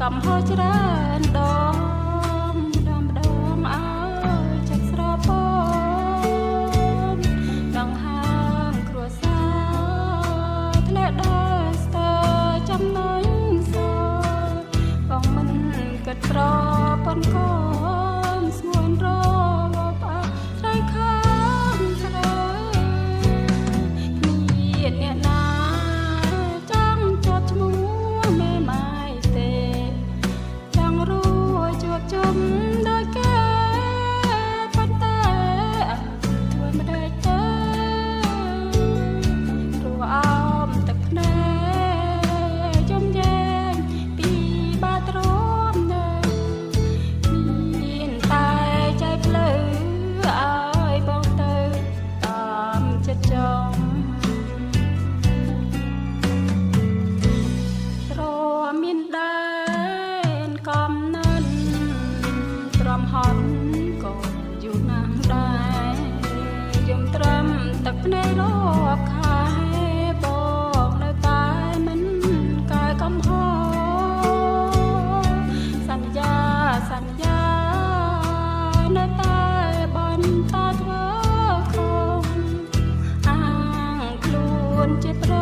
កំហុសច្រើនដងម្ដងអើយចិត្តស្រពោនដងហាងគ្រួសារធ្លាក់ដល់ស្ទើរចំណុញសបងមិនគិតប្រពន្ធកូនស្ងួនរផ្អាត្រីខាងស្រើគ្មានអ្នកណាចង់ជាប់ឈ្មោះមេម៉ាយទេចង់រួចជួបជុំដោយគេប៉ុន្តែធ្វើមិនได้ទេព្រោះអមទឹកភ្នែកយំយ៉ែងពីបាទ្រាំនៅមានតែใจភ្លឺឲ្យបងទៅតាមចិត្តចង់ទ្រាំមានដែនកំណត់ទ្រាំហត់ក៏យូរណាស់ដែរយំត្រាំទឹកភ្នែករកខែបងនៅតែមិនកាយកំហុសសន្យានៅតែបន្តធ្វើខុសអាងខ្លួនជាប្រុ